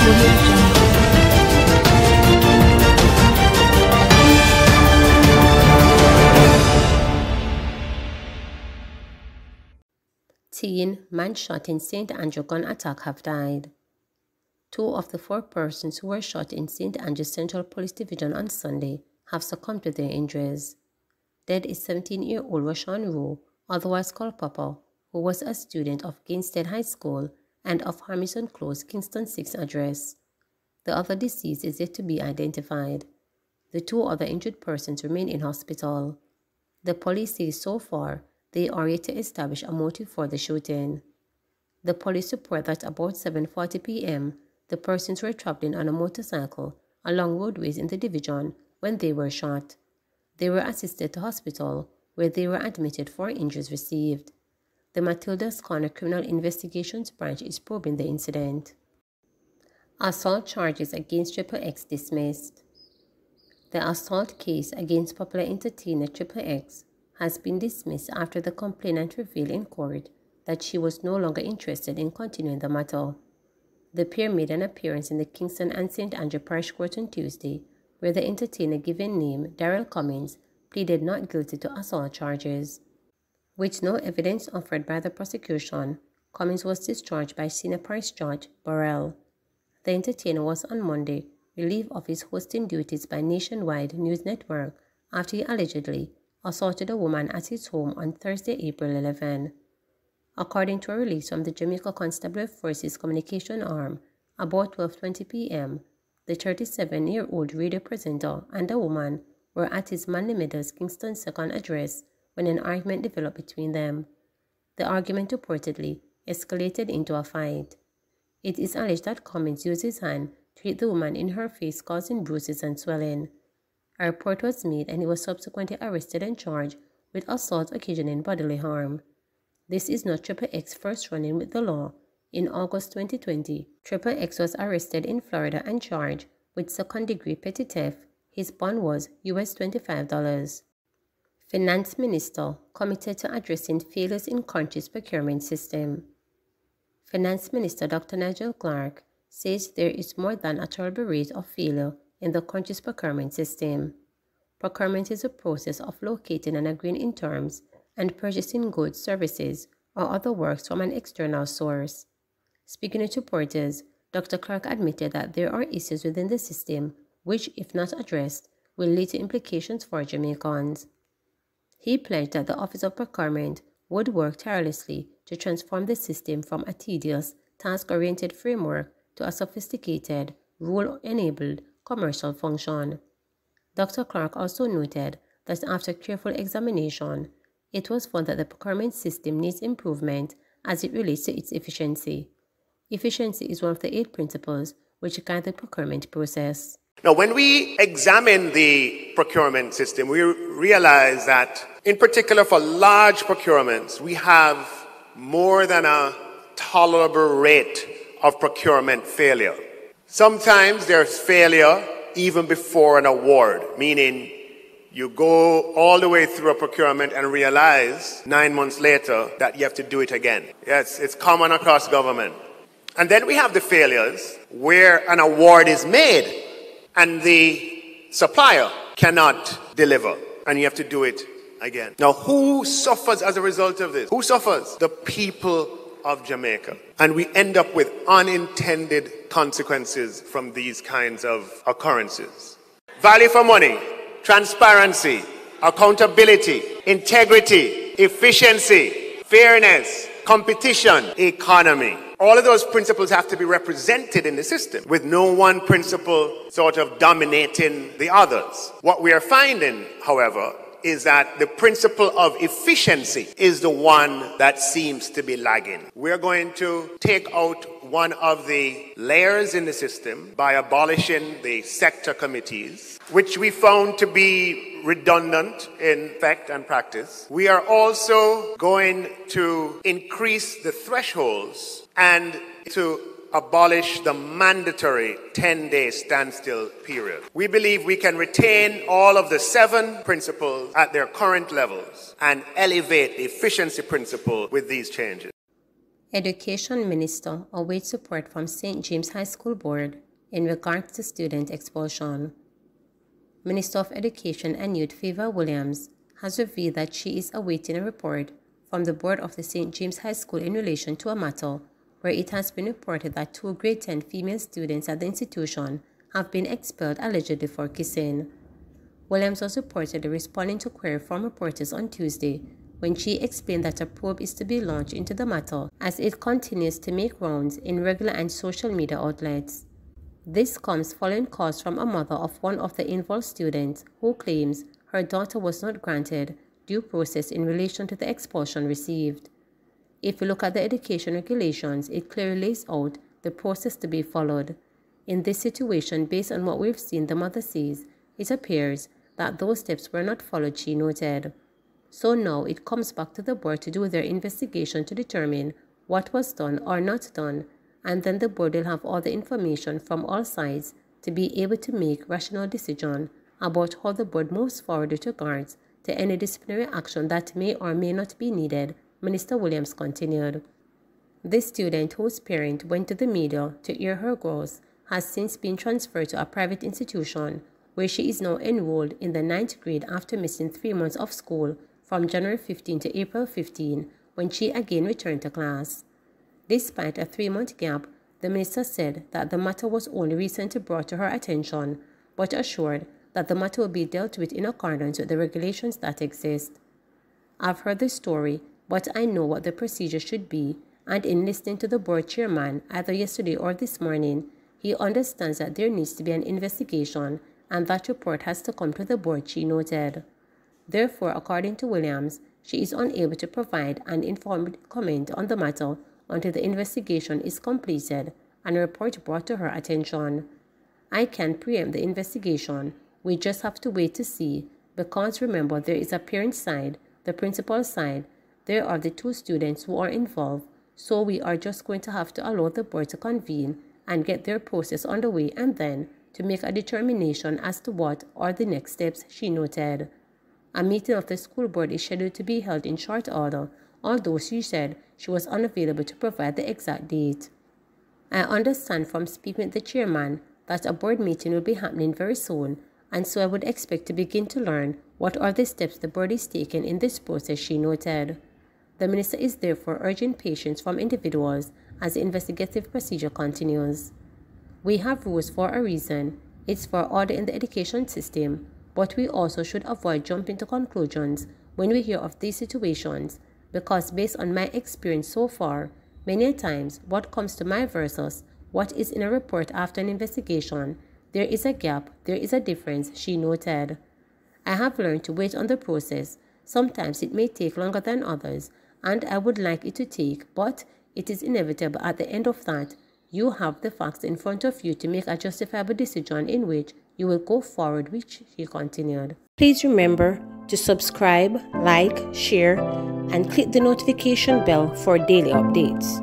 Teen man shot in St. Andrew gun attack have died. 2 of the 4 persons who were shot in St. Andrew Central Police Division on Sunday have succumbed to their injuries. Dead is 17-year-old Rashawn Rowe, otherwise called Papa, who was a student of Gainstead High School and of Harmison Close, Kingston 6 address. The other deceased is yet to be identified. The 2 other injured persons remain in hospital. The police say so far they are yet to establish a motive for the shooting. The police report that about 7:40 p.m., the persons were traveling on a motorcycle along roadways in the division when they were shot. They were assisted to hospital, where they were admitted for injuries received. The Matilda's Corner Criminal Investigations Branch is probing the incident. Assault charges against Triple X dismissed. The assault case against popular entertainer Triple X has been dismissed after the complainant revealed in court that she was no longer interested in continuing the matter. The pair made an appearance in the Kingston and St. Andrew Parish Court on Tuesday, where the entertainer given name, Darrell Cummins, pleaded not guilty to assault charges. With no evidence offered by the prosecution, Cummins was discharged by Senior Parish Judge Burrell. The entertainer was on Monday relieved of his hosting duties by Nationwide News Network after he allegedly assaulted a woman at his home on Thursday, April 11. According to a release from the Jamaica Constabulary Forces communication arm, about 12:20 p.m., the 37-year-old radio presenter and a woman were at his Manly Meadows Kingston 2nd address when an argument developed between them. The argument reportedly escalated into a fight. It is alleged that Cummins used his hand to hit the woman in her face, causing bruises and swelling. A report was made and he was subsequently arrested and charged with assault occasioning bodily harm. This is not Triple X's first run-in with the law. In August 2020, Triple X was arrested in Florida and charged with second-degree petty theft. His bond was US $25. Finance Minister committed to addressing failures in country's procurement system. Finance Minister Dr. Nigel Clark says there is more than a terrible rate of failure in the country's procurement system. Procurement is a process of locating and agreeing in terms and purchasing goods, services, or other works from an external source. Speaking to reporters, Dr. Clark admitted that there are issues within the system which, if not addressed, will lead to implications for Jamaicans. He pledged that the Office of Procurement would work tirelessly to transform the system from a tedious, task-oriented framework to a sophisticated, rule-enabled commercial function. Dr. Clark also noted that after careful examination, it was found that the procurement system needs improvement as it relates to its efficiency. Efficiency is one of the 8 principles which guide the procurement process. Now, when we examine the procurement system, we realize that, in particular for large procurements, we have more than a tolerable rate of procurement failure. Sometimes there's failure even before an award, meaning you go all the way through a procurement and realize 9 months later that you have to do it again. Yes, it's common across government. And then we have the failures where an award is made and the supplier cannot deliver, and you have to do it again. Now, who suffers as a result of this? Who suffers? The people of Jamaica. And we end up with unintended consequences from these kinds of occurrences. Value for money, transparency, accountability, integrity, efficiency, fairness, competition, economy. All of those principles have to be represented in the system, with no one principle sort of dominating the others. What we are finding, however, is that the principle of efficiency is the one that seems to be lagging. We're going to take out one of the layers in the system by abolishing the sector committees, which we found to be redundant in fact and practice. We are also going to increase the thresholds and to abolish the mandatory 10-day standstill period. We believe we can retain all of the 7 principles at their current levels and elevate the efficiency principle with these changes. Education Minister awaits support from St. James High School Board in regards to student expulsion. Minister of Education and Youth Favor Williams has revealed that she is awaiting a report from the board of the St. James High School in relation to a matter where it has been reported that 2 grade 10 female students at the institution have been expelled allegedly for kissing. Williams was reportedly responding to query from reporters on Tuesday when she explained that a probe is to be launched into the matter as it continues to make rounds in regular and social media outlets. This comes following calls from a mother of one of the involved students who claims her daughter was not granted due process in relation to the expulsion received. If you look at the education regulations, it clearly lays out the process to be followed. In this situation, based on what we've seen, the mother says, it appears that those steps were not followed, she noted. So now it comes back to the board to do their investigation to determine what was done or not done, and then the board will have all the information from all sides to be able to make rational decision about how the board moves forward with regards to any disciplinary action that may or may not be needed, Minister Williams continued. This student, whose parent went to the media to air her grouse, has since been transferred to a private institution where she is now enrolled in the 9th grade after missing 3 months of school from January 15 to April 15, when she again returned to class. Despite a 3-month gap, the minister said that the matter was only recently brought to her attention, but assured that the matter will be dealt with in accordance with the regulations that exist. I've heard the story, but I know what the procedure should be, and in listening to the board chairman either yesterday or this morning, he understands that there needs to be an investigation and that report has to come to the board, she noted. Therefore, according to Williams, she is unable to provide an informed comment on the matter until the investigation is completed and a report brought to her attention. I can't preempt the investigation. We just have to wait to see, because remember, there is a parent side, the principal side, there are the 2 students who are involved, so we are just going to have to allow the board to convene and get their process underway and then to make a determination as to what are the next steps, she noted. A meeting of the school board is scheduled to be held in short order, although she said she was unavailable to provide the exact date. I understand from speaking with the chairman that a board meeting will be happening very soon, and so I would expect to begin to learn what are the steps the board is taking in this process, she noted. The minister is therefore urging patience from individuals as the investigative procedure continues. We have rules for a reason. It's for order in the education system, but we also should avoid jumping to conclusions when we hear of these situations, because based on my experience so far, many times what comes to my versus what is in a report after an investigation, there is a gap, there is a difference, she noted. I have learned to wait on the process. Sometimes it may take longer than others, and I would like it to take, but it is inevitable at the end of that. You have the facts in front of you to make a justifiable decision in which you will go forward, which she continued. Please remember to subscribe, like, share, and click the notification bell for daily updates.